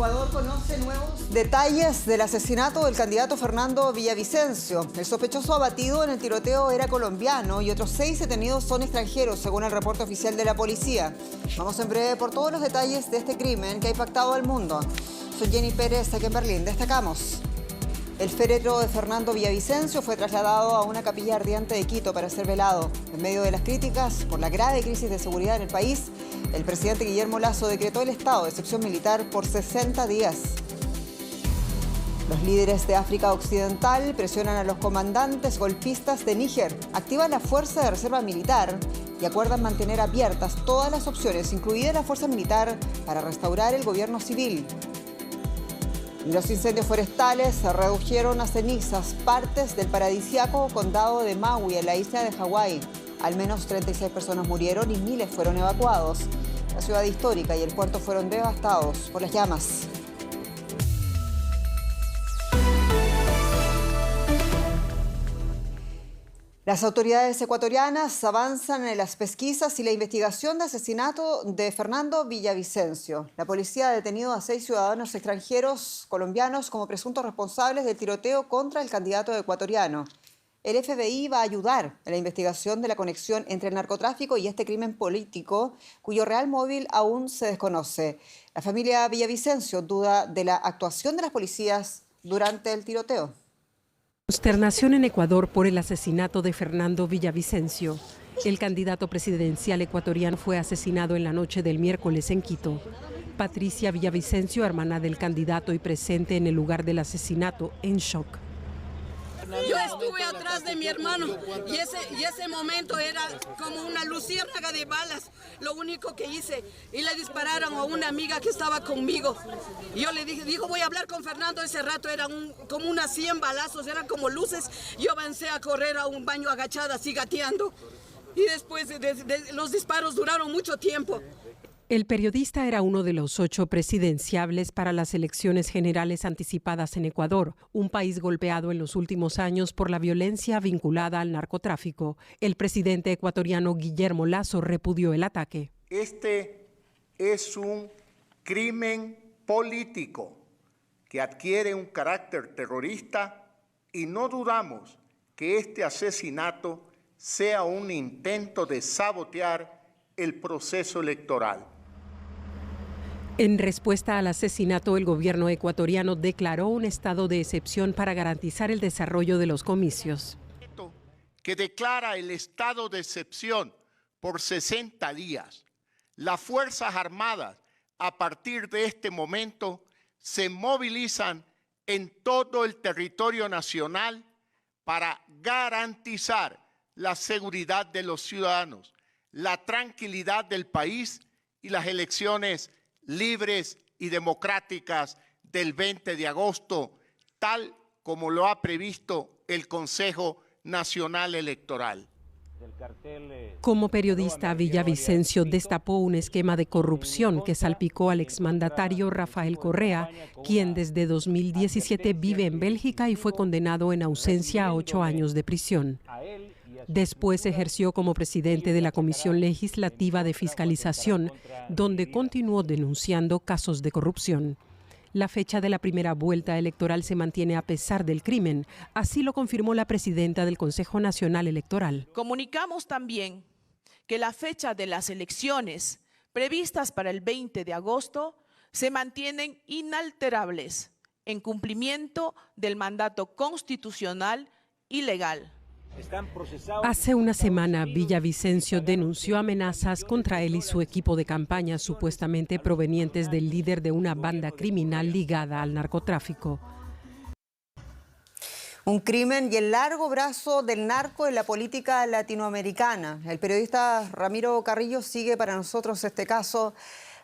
Ecuador conoce nuevos detalles del asesinato del candidato Fernando Villavicencio. El sospechoso abatido en el tiroteo era colombiano y otros 6 detenidos son extranjeros, según el reporte oficial de la policía. Vamos en breve por todos los detalles de este crimen que ha impactado al mundo. Soy Jenny Pérez, aquí en Berlín. Destacamos. El féretro de Fernando Villavicencio fue trasladado a una capilla ardiente de Quito para ser velado. En medio de las críticas por la grave crisis de seguridad en el país, el presidente Guillermo Lasso decretó el estado de excepción militar por 60 días. Los líderes de África Occidental presionan a los comandantes golpistas de Níger, activan la Fuerza de Reserva Militar y acuerdan mantener abiertas todas las opciones, incluida la fuerza militar, para restaurar el gobierno civil. Los incendios forestales se redujeron a cenizas partes del paradisíaco condado de Maui, en la isla de Hawái. Al menos 36 personas murieron y miles fueron evacuados. La ciudad histórica y el puerto fueron devastados por las llamas. Las autoridades ecuatorianas avanzan en las pesquisas y la investigación de asesinato de Fernando Villavicencio. La policía ha detenido a 6 ciudadanos extranjeros colombianos como presuntos responsables del tiroteo contra el candidato ecuatoriano. El FBI va a ayudar en la investigación de la conexión entre el narcotráfico y este crimen político, cuyo real móvil aún se desconoce. La familia Villavicencio duda de la actuación de las policías durante el tiroteo. Consternación en Ecuador por el asesinato de Fernando Villavicencio. El candidato presidencial ecuatoriano fue asesinado en la noche del miércoles en Quito. Patricia Villavicencio, hermana del candidato y presente en el lugar del asesinato, en shock. Yo estuve atrás de mi hermano y ese momento era como una luciérnaga de balas, lo único que hice, y le dispararon a una amiga que estaba conmigo. Y yo le dijo, voy a hablar con Fernando. Ese rato eran como unas 100 balazos, eran como luces. Yo avancé a correr a un baño agachada, así gateando, y después los disparos duraron mucho tiempo. El periodista era uno de los 8 presidenciables para las elecciones generales anticipadas en Ecuador, un país golpeado en los últimos años por la violencia vinculada al narcotráfico. El presidente ecuatoriano Guillermo Lasso repudió el ataque. Este es un crimen político que adquiere un carácter terrorista y no dudamos que este asesinato sea un intento de sabotear el proceso electoral. En respuesta al asesinato, el gobierno ecuatoriano declaró un estado de excepción para garantizar el desarrollo de los comicios. Que declara el estado de excepción por 60 días. Las Fuerzas Armadas, a partir de este momento, se movilizan en todo el territorio nacional para garantizar la seguridad de los ciudadanos, la tranquilidad del país y las elecciones libres y democráticas del 20 de agosto, tal como lo ha previsto el Consejo Nacional Electoral. Como periodista, Villavicencio destapó un esquema de corrupción que salpicó al exmandatario Rafael Correa, quien desde 2017 vive en Bélgica y fue condenado en ausencia a 8 años de prisión. Después ejerció como presidente de la Comisión Legislativa de Fiscalización, donde continuó denunciando casos de corrupción. La fecha de la primera vuelta electoral se mantiene a pesar del crimen. Así lo confirmó la presidenta del Consejo Nacional Electoral. Comunicamos también que la fecha de las elecciones previstas para el 20 de agosto se mantienen inalterables en cumplimiento del mandato constitucional y legal. Hace una semana, Villavicencio denunció amenazas contra él y su equipo de campaña supuestamente provenientes del líder de una banda criminal ligada al narcotráfico. Un crimen y el largo brazo del narco en la política latinoamericana. El periodista Ramiro Carrillo sigue para nosotros este caso.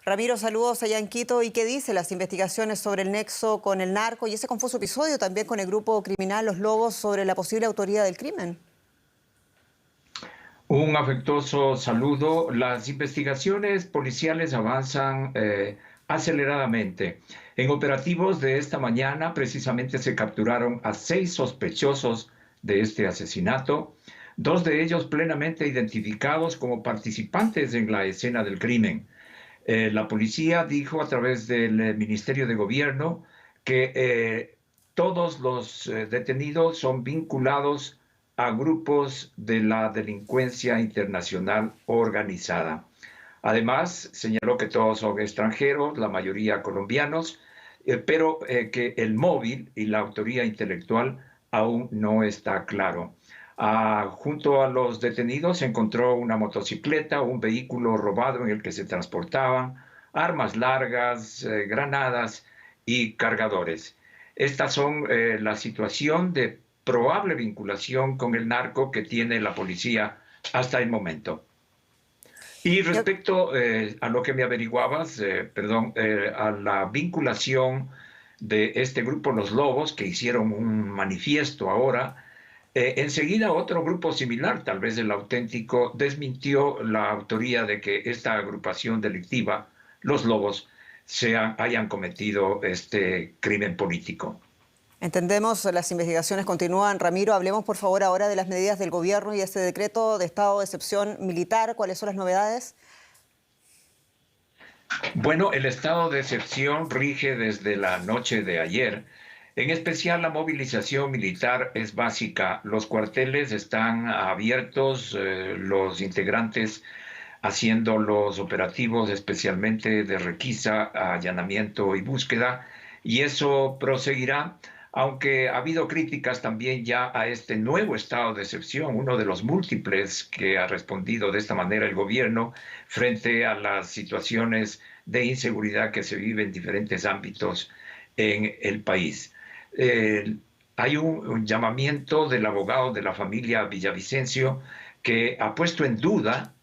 Ramiro, saludos allá en Quito. ¿Y qué dicen las investigaciones sobre el nexo con el narco y ese confuso episodio también con el grupo criminal Los Lobos sobre la posible autoría del crimen? Un afectuoso saludo. Las investigaciones policiales avanzan aceleradamente. En operativos de esta mañana precisamente se capturaron a 6 sospechosos de este asesinato, 2 de ellos plenamente identificados como participantes en la escena del crimen. La policía dijo a través del Ministerio de Gobierno que todos los detenidos son vinculados a grupos de la delincuencia internacional organizada. Además, señaló que todos son extranjeros, la mayoría colombianos, pero que el móvil y la autoría intelectual aún no está claro. Junto a los detenidos se encontró una motocicleta, un vehículo robado en el que se transportaban armas largas, granadas y cargadores. Estas son la situación de probable vinculación con el narco que tiene la policía hasta el momento. Y respecto a lo que me averiguabas, a la vinculación de este grupo Los Lobos, que hicieron un manifiesto ahora, enseguida otro grupo similar, tal vez el Auténtico, desmintió la autoría de que esta agrupación delictiva, Los Lobos, hayan cometido este crimen político. Entendemos, las investigaciones continúan. Ramiro, hablemos por favor ahora de las medidas del gobierno y ese decreto de estado de excepción militar. ¿Cuáles son las novedades? Bueno, el estado de excepción rige desde la noche de ayer. En especial, la movilización militar es básica. Los cuarteles están abiertos, los integrantes haciendo los operativos, especialmente de requisa, allanamiento y búsqueda, y eso proseguirá, aunque ha habido críticas también ya a este nuevo estado de excepción, uno de los múltiples que ha respondido de esta manera el gobierno frente a las situaciones de inseguridad que se viven en diferentes ámbitos en el país. Hay un llamamiento del abogado de la familia Villavicencio que ha puesto en duda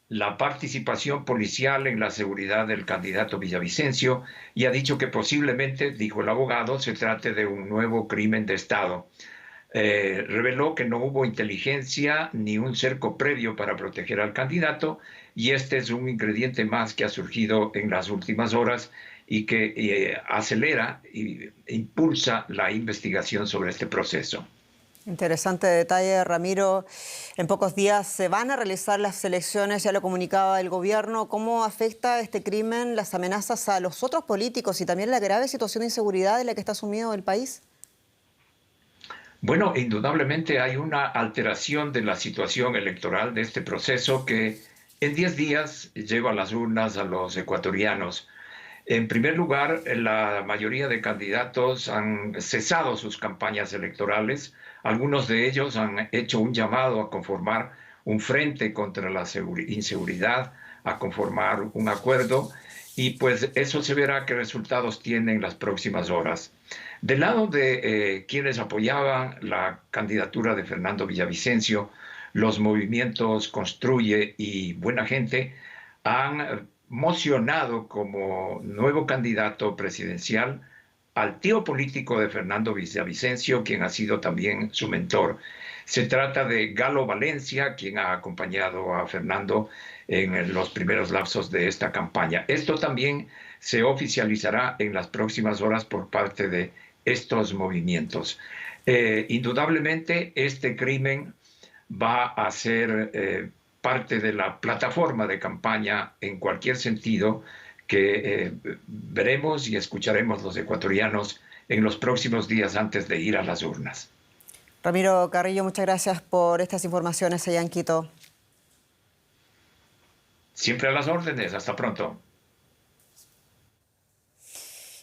la participación policial en la seguridad del candidato Villavicencio y ha dicho que posiblemente, dijo el abogado, se trate de un nuevo crimen de Estado. Reveló que no hubo inteligencia ni un cerco previo para proteger al candidato y este es un ingrediente más que ha surgido en las últimas horas y que acelera e impulsa la investigación sobre este proceso. Interesante detalle, Ramiro. En pocos días se van a realizar las elecciones, ya lo comunicaba el gobierno. ¿Cómo afecta este crimen, las amenazas a los otros políticos y también la grave situación de inseguridad en la que está sumido el país? Bueno, indudablemente hay una alteración de la situación electoral de este proceso que en 10 días lleva a las urnas a los ecuatorianos. En primer lugar, la mayoría de candidatos han cesado sus campañas electorales. Algunos de ellos han hecho un llamado a conformar un frente contra la inseguridad, a conformar un acuerdo, y pues eso se verá qué resultados tiene en las próximas horas. Del lado de quienes apoyaban la candidatura de Fernando Villavicencio, los movimientos Construye y Buena Gente han mocionado como nuevo candidato presidencial al tío político de Fernando Villavicencio, quien ha sido también su mentor. Se trata de Galo Valencia, quien ha acompañado a Fernando en los primeros lapsos de esta campaña. Esto también se oficializará en las próximas horas por parte de estos movimientos. Indudablemente, este crimen va a ser parte de la plataforma de campaña en cualquier sentido que veremos y escucharemos los ecuatorianos en los próximos días antes de ir a las urnas. Ramiro Carrillo, muchas gracias por estas informaciones allá en Quito. Siempre a las órdenes. Hasta pronto.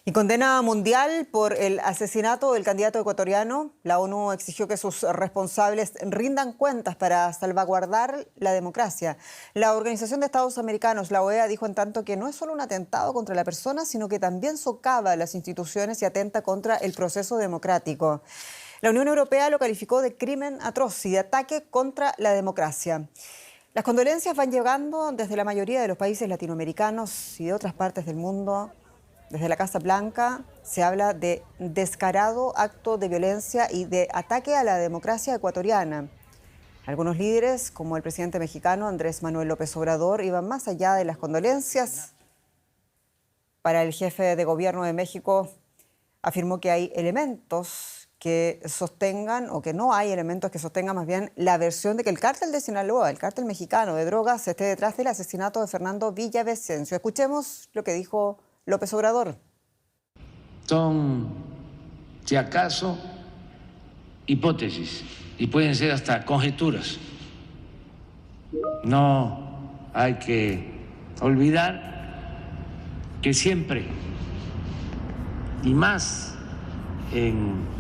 Y condena mundial por el asesinato del candidato ecuatoriano. La ONU exigió que sus responsables rindan cuentas para salvaguardar la democracia. La Organización de Estados Americanos, la OEA, dijo en tanto que no es solo un atentado contra la persona, sino que también socava las instituciones y atenta contra el proceso democrático. La Unión Europea lo calificó de crimen atroz y de ataque contra la democracia. Las condolencias van llegando desde la mayoría de los países latinoamericanos y de otras partes del mundo. Desde la Casa Blanca se habla de descarado acto de violencia y de ataque a la democracia ecuatoriana. Algunos líderes, como el presidente mexicano Andrés Manuel López Obrador, iban más allá de las condolencias. Para el jefe de gobierno de México, afirmó que hay elementos que sostengan, o que no hay elementos que sostengan más bien la versión de que el cártel de Sinaloa, el cártel mexicano de drogas, esté detrás del asesinato de Fernando Villavicencio. Escuchemos lo que dijo López Obrador. Son, si acaso, hipótesis y pueden ser hasta conjeturas. No hay que olvidar que siempre, y más en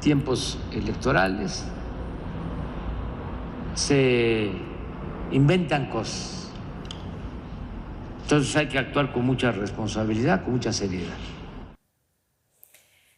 tiempos electorales, se inventan cosas. Entonces hay que actuar con mucha responsabilidad, con mucha seriedad.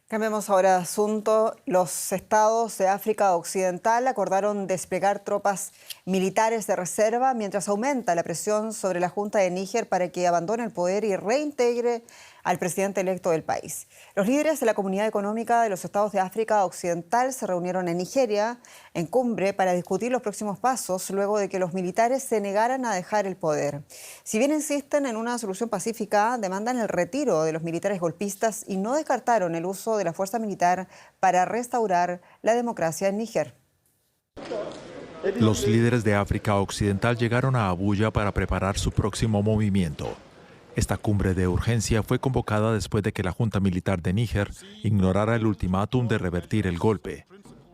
Cambiemos ahora de asunto. Los estados de África Occidental acordaron desplegar tropas militares de reserva mientras aumenta la presión sobre la Junta de Níger para que abandone el poder y reintegre al presidente electo del país. Los líderes de la Comunidad Económica de los Estados de África Occidental se reunieron en Nigeria en cumbre para discutir los próximos pasos luego de que los militares se negaran a dejar el poder. Si bien insisten en una solución pacífica, demandan el retiro de los militares golpistas y no descartaron el uso de la fuerza militar para restaurar la democracia en Níger. Los líderes de África Occidental llegaron a Abuya para preparar su próximo movimiento. Esta cumbre de urgencia fue convocada después de que la Junta Militar de Níger ignorara el ultimátum de revertir el golpe.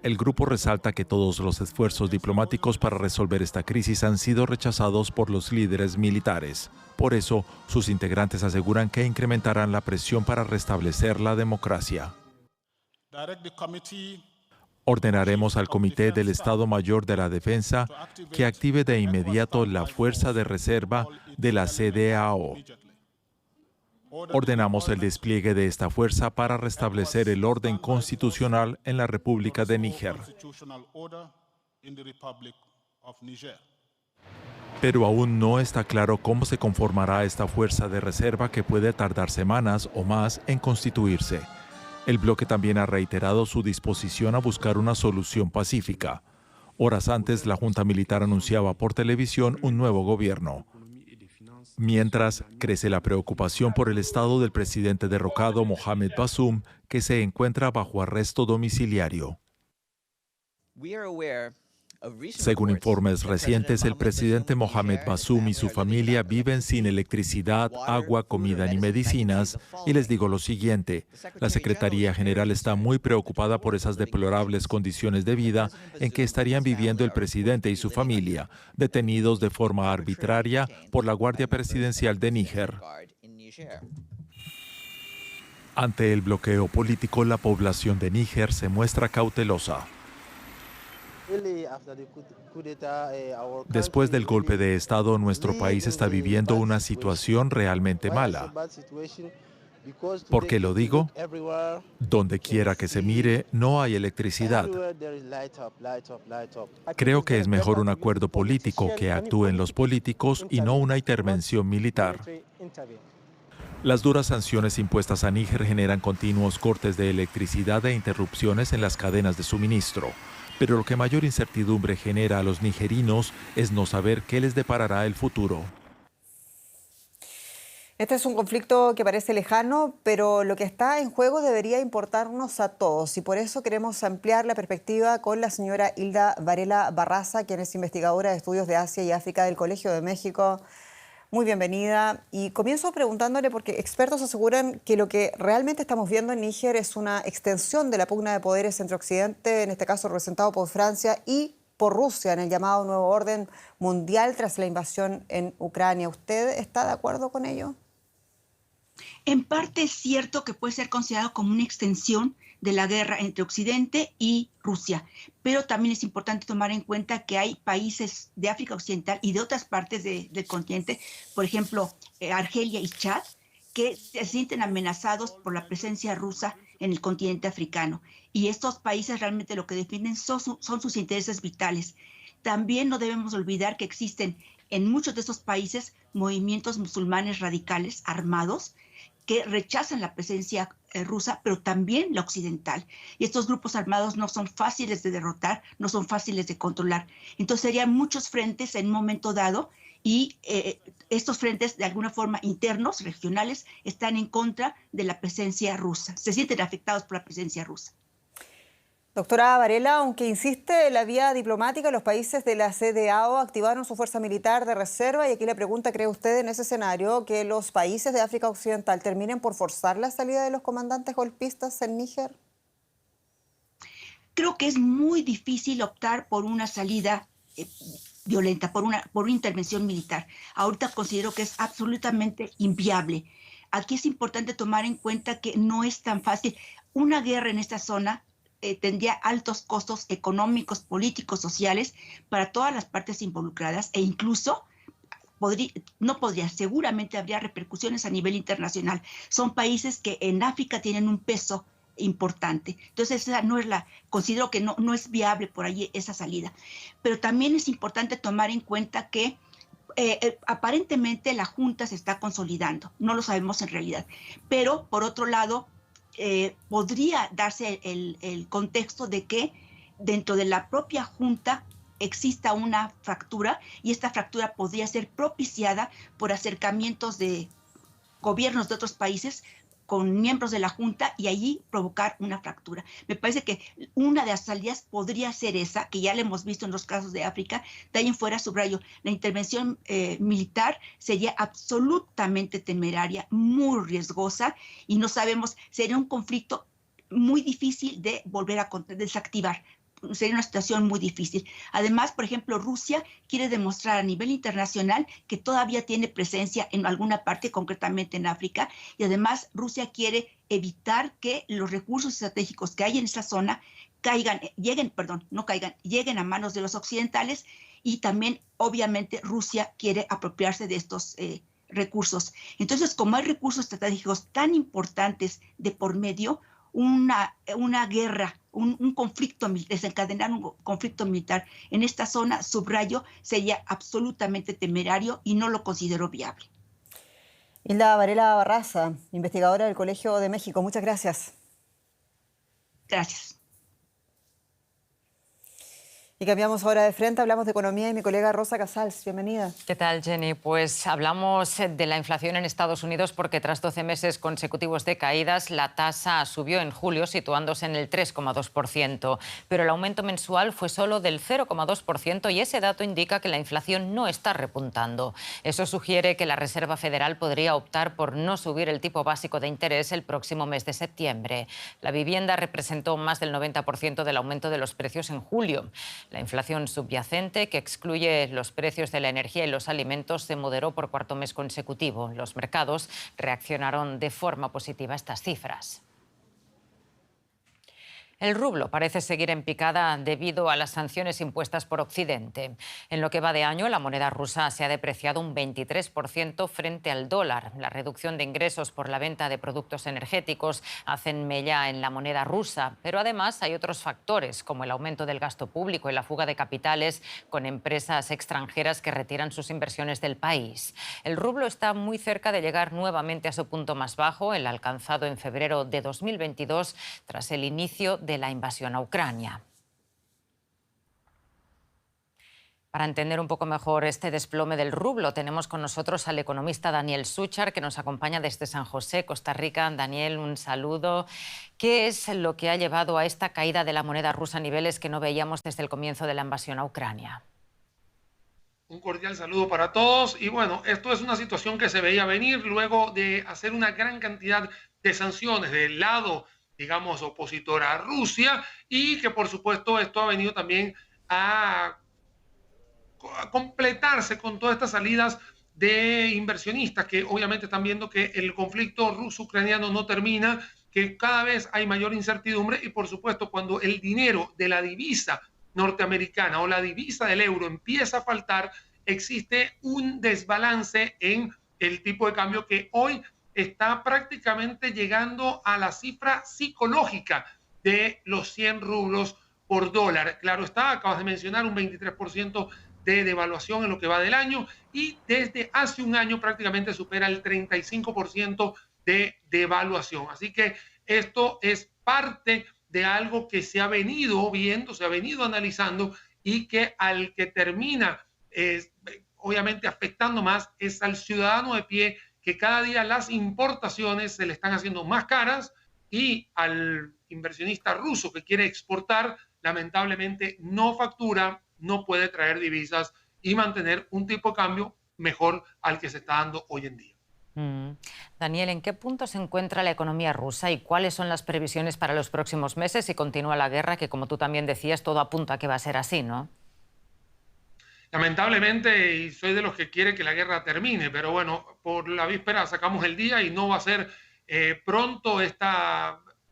El grupo resalta que todos los esfuerzos diplomáticos para resolver esta crisis han sido rechazados por los líderes militares. Por eso, sus integrantes aseguran que incrementarán la presión para restablecer la democracia. Ordenaremos al Comité del Estado Mayor de la Defensa que active de inmediato la fuerza de reserva de la CEDEAO. Ordenamos el despliegue de esta fuerza para restablecer el orden constitucional en la República de Níger. Pero aún no está claro cómo se conformará esta fuerza de reserva que puede tardar semanas o más en constituirse. El bloque también ha reiterado su disposición a buscar una solución pacífica. Horas antes, la Junta Militar anunciaba por televisión un nuevo gobierno. Mientras, crece la preocupación por el estado del presidente derrocado Mohamed Bazoum, que se encuentra bajo arresto domiciliario. Según informes recientes, el presidente Mohamed Bazoum y su familia viven sin electricidad, agua, comida ni medicinas. Y les digo lo siguiente, la Secretaría General está muy preocupada por esas deplorables condiciones de vida en que estarían viviendo el presidente y su familia, detenidos de forma arbitraria por la Guardia Presidencial de Níger. Ante el bloqueo político, la población de Níger se muestra cautelosa. Después del golpe de Estado, nuestro país está viviendo una situación realmente mala. ¿Por qué lo digo? Donde quiera que se mire, no hay electricidad. Creo que es mejor un acuerdo político que actúen los políticos y no una intervención militar. Las duras sanciones impuestas a Níger generan continuos cortes de electricidad e interrupciones en las cadenas de suministro. Pero lo que mayor incertidumbre genera a los nigerinos es no saber qué les deparará el futuro. Este es un conflicto que parece lejano, pero lo que está en juego debería importarnos a todos. Y por eso queremos ampliar la perspectiva con la señora Hilda Varela Barraza, quien es investigadora de estudios de Asia y África del Colegio de México. Muy bienvenida. Y comienzo preguntándole, porque expertos aseguran que lo que realmente estamos viendo en Níger es una extensión de la pugna de poderes entre Occidente, en este caso representado por Francia, y por Rusia en el llamado nuevo orden mundial tras la invasión en Ucrania. ¿Usted está de acuerdo con ello? En parte es cierto que puede ser considerado como una extensión de la guerra entre Occidente y Rusia, pero también es importante tomar en cuenta que hay países de África Occidental y de otras partes del continente, por ejemplo, Argelia y Chad, que se sienten amenazados por la presencia rusa en el continente africano. Y estos países realmente lo que defienden son sus intereses vitales. También no debemos olvidar que existen en muchos de estos países movimientos musulmanes radicales armados que rechazan la presencia rusa, pero también la occidental. Y estos grupos armados no son fáciles de derrotar, no son fáciles de controlar. Entonces serían muchos frentes en un momento dado y estos frentes de alguna forma internos, regionales, están en contra de la presencia rusa. Se sienten afectados por la presencia rusa. Doctora Varela, aunque insiste en la vía diplomática, los países de la CEDEAO activaron su fuerza militar de reserva y aquí le pregunta, ¿cree usted en ese escenario que los países de África Occidental terminen por forzar la salida de los comandantes golpistas en Níger? Creo que es muy difícil optar por una salida violenta, por una intervención militar. Ahorita considero que es absolutamente inviable. Aquí es importante tomar en cuenta que no es tan fácil. Una guerra en esta zona tendría altos costos económicos, políticos, sociales para todas las partes involucradas e incluso seguramente habría repercusiones a nivel internacional. Son países que en África tienen un peso importante. Entonces, considero que no es viable por ahí esa salida. Pero también es importante tomar en cuenta que aparentemente la Junta se está consolidando, no lo sabemos en realidad, pero por otro lado, podría darse el contexto de que dentro de la propia Junta exista una fractura y esta fractura podría ser propiciada por acercamientos de gobiernos de otros países con miembros de la Junta y allí provocar una fractura. Me parece que una de las salidas podría ser esa, que ya la hemos visto en los casos de África. De ahí en fuera, subrayo, la intervención militar sería absolutamente temeraria, muy riesgosa y no sabemos, sería un conflicto muy difícil de volver a desactivar. Sería una situación muy difícil. Además, por ejemplo, Rusia quiere demostrar a nivel internacional que todavía tiene presencia en alguna parte, concretamente en África, y además Rusia quiere evitar que los recursos estratégicos que hay en esa zona lleguen a manos de los occidentales, y también, obviamente, Rusia quiere apropiarse de estos recursos. Entonces, como hay recursos estratégicos tan importantes de por medio, una guerra, un conflicto, desencadenar un conflicto militar en esta zona, subrayo, sería absolutamente temerario y no lo considero viable. Hilda Varela Barraza, investigadora del Colegio de México, muchas gracias. Gracias. Y cambiamos ahora de frente, hablamos de economía y mi colega Rosa Casals, bienvenida. ¿Qué tal, Jenny? Pues hablamos de la inflación en Estados Unidos porque tras 12 meses consecutivos de caídas, la tasa subió en julio situándose en el 3,2%, pero el aumento mensual fue solo del 0,2% y ese dato indica que la inflación no está repuntando. Eso sugiere que la Reserva Federal podría optar por no subir el tipo básico de interés el próximo mes de septiembre. La vivienda representó más del 90% del aumento de los precios en julio. La inflación subyacente, que excluye los precios de la energía y los alimentos, se moderó por cuarto mes consecutivo. Los mercados reaccionaron de forma positiva a estas cifras. El rublo parece seguir en picada debido a las sanciones impuestas por Occidente. En lo que va de año, la moneda rusa se ha depreciado un 23% frente al dólar. La reducción de ingresos por la venta de productos energéticos hacen mella en la moneda rusa, pero además hay otros factores, como el aumento del gasto público y la fuga de capitales con empresas extranjeras que retiran sus inversiones del país. El rublo está muy cerca de llegar nuevamente a su punto más bajo, el alcanzado en febrero de 2022, tras el inicio de la invasión a Ucrania. Para entender un poco mejor este desplome del rublo, tenemos con nosotros al economista Daniel Suchar, que nos acompaña desde San José, Costa Rica. Daniel, un saludo. ¿Qué es lo que ha llevado a esta caída de la moneda rusa a niveles que no veíamos desde el comienzo de la invasión a Ucrania? Un cordial saludo para todos. Y bueno, esto es una situación que se veía venir luego de hacer una gran cantidad de sanciones del lado, digamos, opositor a Rusia, y que por supuesto esto ha venido también a completarse con todas estas salidas de inversionistas que obviamente están viendo que el conflicto ruso-ucraniano no termina, que cada vez hay mayor incertidumbre y por supuesto cuando el dinero de la divisa norteamericana o la divisa del euro empieza a faltar, existe un desbalance en el tipo de cambio que hoy está prácticamente llegando a la cifra psicológica de los 100 rublos por dólar. Claro está, acabas de mencionar un 23% de devaluación en lo que va del año y desde hace un año prácticamente supera el 35% de devaluación. Así que esto es parte de algo que se ha venido viendo, se ha venido analizando y que al que termina obviamente afectando más es al ciudadano de pie, que cada día las importaciones se le están haciendo más caras y al inversionista ruso que quiere exportar, lamentablemente no factura, no puede traer divisas y mantener un tipo de cambio mejor al que se está dando hoy en día. Daniel, ¿en qué punto se encuentra la economía rusa y cuáles son las previsiones para los próximos meses si continúa la guerra, que como tú también decías, todo apunta a que va a ser así, ¿no? Lamentablemente, y soy de los que quiere que la guerra termine, pero bueno, por la víspera sacamos el día y no va a ser pronto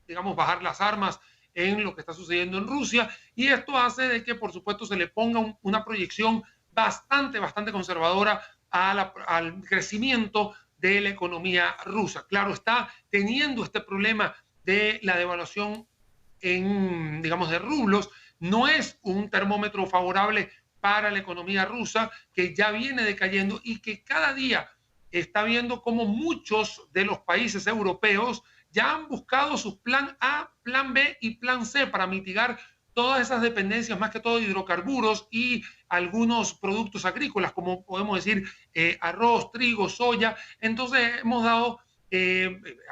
digamos, bajar las armas en lo que está sucediendo en Rusia, y esto hace de que, por supuesto, se le ponga una proyección bastante conservadora al crecimiento de la economía rusa. Claro, está teniendo este problema de la devaluación digamos, de rublos. No es un termómetro favorable para la economía rusa, que ya viene decayendo y que cada día está viendo cómo muchos de los países europeos ya han buscado su plan A, plan B y plan C para mitigar todas esas dependencias, más que todo hidrocarburos y algunos productos agrícolas, como podemos decir arroz, trigo, soya. Entonces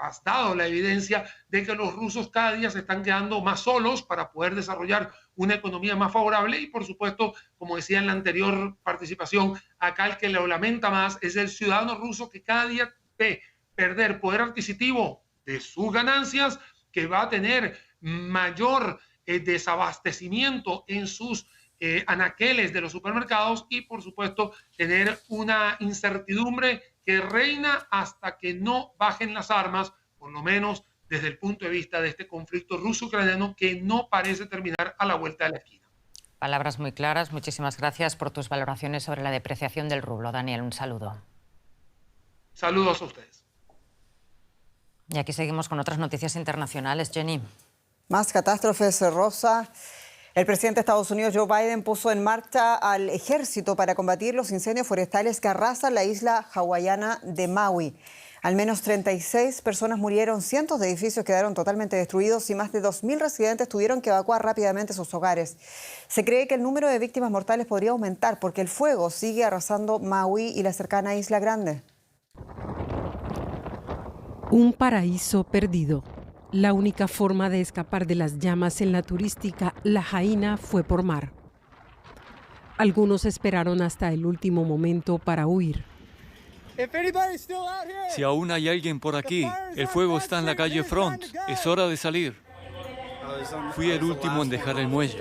has dado la evidencia de que los rusos cada día se están quedando más solos para poder desarrollar una economía más favorable y, por supuesto, como decía en la anterior participación, acá el que lo lamenta más es el ciudadano ruso, que cada día ve perder poder adquisitivo de sus ganancias, que va a tener mayor desabastecimiento en sus anaqueles de los supermercados y, por supuesto, tener una incertidumbre que reina hasta que no bajen las armas, por lo menos desde el punto de vista de este conflicto ruso-ucraniano que no parece terminar a la vuelta de la esquina. Palabras muy claras. Muchísimas gracias por tus valoraciones sobre la depreciación del rublo. Daniel, un saludo. Saludos a ustedes. Y aquí seguimos con otras noticias internacionales. Jenny. Más catástrofes, Rosa. El presidente de Estados Unidos, Joe Biden, puso en marcha al ejército para combatir los incendios forestales que arrasan la isla hawaiana de Maui. Al menos 36 personas murieron, cientos de edificios quedaron totalmente destruidos y más de 2.000 residentes tuvieron que evacuar rápidamente sus hogares. Se cree que el número de víctimas mortales podría aumentar porque el fuego sigue arrasando Maui y la cercana Isla Grande. Un paraíso perdido. La única forma de escapar de las llamas en la turística Lahaina fue por mar. Algunos esperaron hasta el último momento para huir. Si aún hay alguien por aquí, el fuego está en la calle Front. Es hora de salir. Fui el último en dejar el muelle.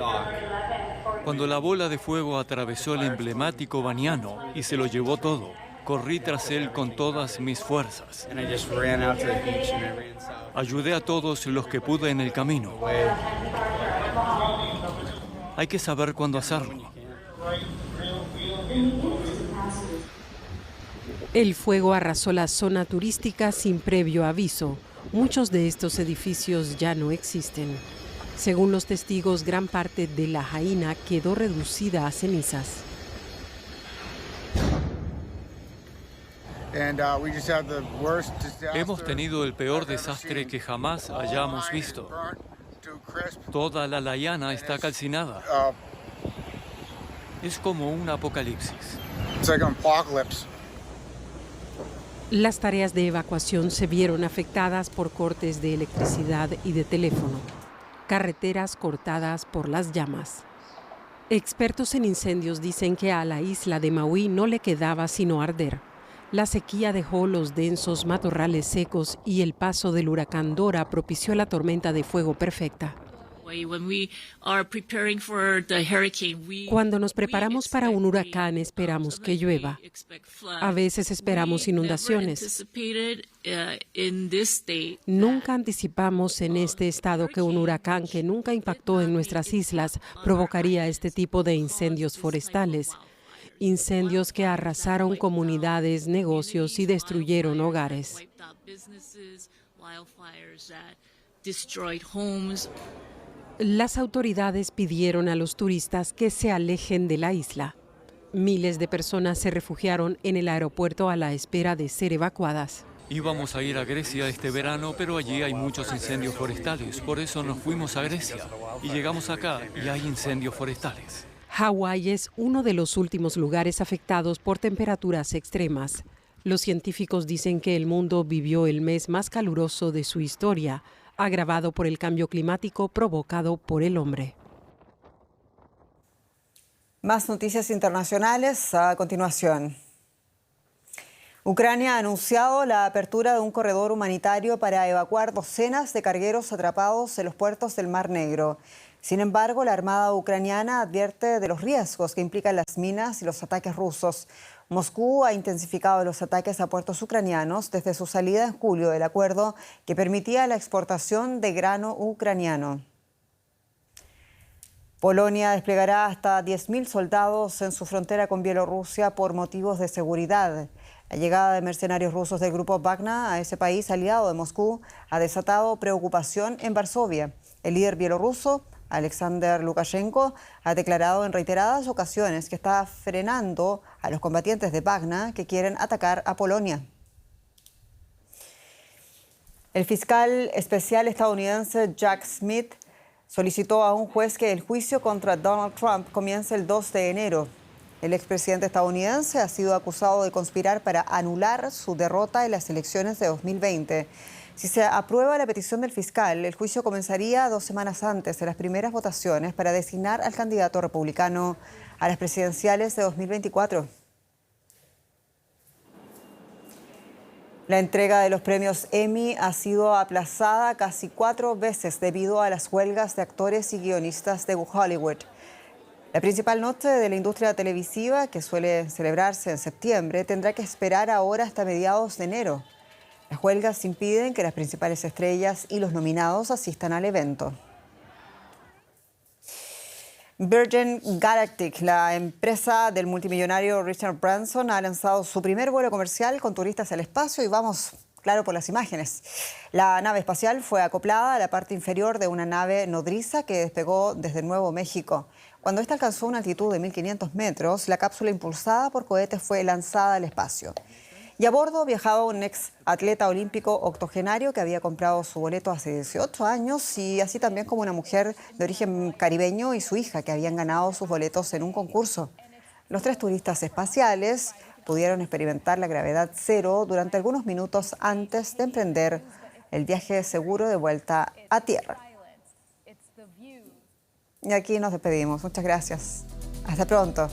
Cuando la bola de fuego atravesó el emblemático Baniano y se lo llevó todo, corrí tras él con todas mis fuerzas. Ayudé a todos los que pude en el camino. Hay que saber cuándo hacerlo. El fuego arrasó la zona turística sin previo aviso. Muchos de estos edificios ya no existen. Según los testigos, gran parte de Lahaina quedó reducida a cenizas. Hemos tenido el peor desastre que jamás hayamos visto. Toda la Lahaina está calcinada. Es como un apocalipsis. Las tareas de evacuación se vieron afectadas por cortes de electricidad y de teléfono. Carreteras cortadas por las llamas. Expertos en incendios dicen que a la isla de Maui no le quedaba sino arder. La sequía dejó los densos matorrales secos y el paso del huracán Dora propició la tormenta de fuego perfecta. Cuando nos preparamos para un huracán, esperamos que llueva. A veces esperamos inundaciones. Nunca anticipamos en este estado que un huracán que nunca impactó en nuestras islas provocaría este tipo de incendios forestales. Incendios que arrasaron comunidades, negocios y destruyeron hogares. Las autoridades pidieron a los turistas que se alejen de la isla. Miles de personas se refugiaron en el aeropuerto a la espera de ser evacuadas. Íbamos a ir a Grecia este verano, pero allí hay muchos incendios forestales. Por eso nos fuimos a Grecia y llegamos acá y hay incendios forestales. Hawái es uno de los últimos lugares afectados por temperaturas extremas. Los científicos dicen que el mundo vivió el mes más caluroso de su historia, agravado por el cambio climático provocado por el hombre. Más noticias internacionales a continuación. Ucrania ha anunciado la apertura de un corredor humanitario para evacuar docenas de cargueros atrapados en los puertos del Mar Negro. Sin embargo, la Armada ucraniana advierte de los riesgos que implican las minas y los ataques rusos. Moscú ha intensificado los ataques a puertos ucranianos desde su salida en julio del acuerdo que permitía la exportación de grano ucraniano. Polonia desplegará hasta 10.000 soldados en su frontera con Bielorrusia por motivos de seguridad. La llegada de mercenarios rusos del grupo Wagner a ese país aliado de Moscú ha desatado preocupación en Varsovia. El líder bielorruso, Alexander Lukashenko, ha declarado en reiteradas ocasiones que está frenando a los combatientes de Wagner que quieren atacar a Polonia. El fiscal especial estadounidense Jack Smith solicitó a un juez que el juicio contra Donald Trump comience el 2 de enero. El expresidente estadounidense ha sido acusado de conspirar para anular su derrota en las elecciones de 2020. Si se aprueba la petición del fiscal, el juicio comenzaría 2 semanas antes de las primeras votaciones para designar al candidato republicano a las presidenciales de 2024. La entrega de los premios Emmy ha sido aplazada casi 4 veces debido a las huelgas de actores y guionistas de Hollywood. La principal noche de la industria televisiva, que suele celebrarse en septiembre, tendrá que esperar ahora hasta mediados de enero. Las huelgas impiden que las principales estrellas y los nominados asistan al evento. Virgin Galactic, la empresa del multimillonario Richard Branson, ha lanzado su primer vuelo comercial con turistas al espacio y vamos, claro, por las imágenes. La nave espacial fue acoplada a la parte inferior de una nave nodriza que despegó desde Nuevo México. Cuando esta alcanzó una altitud de 1.500 metros, la cápsula impulsada por cohetes fue lanzada al espacio. Y a bordo viajaba un ex atleta olímpico octogenario que había comprado su boleto hace 18 años y así también como una mujer de origen caribeño y su hija que habían ganado sus boletos en un concurso. Los 3 turistas espaciales pudieron experimentar la gravedad cero durante algunos minutos antes de emprender el viaje seguro de vuelta a tierra. Y aquí nos despedimos. Muchas gracias. Hasta pronto.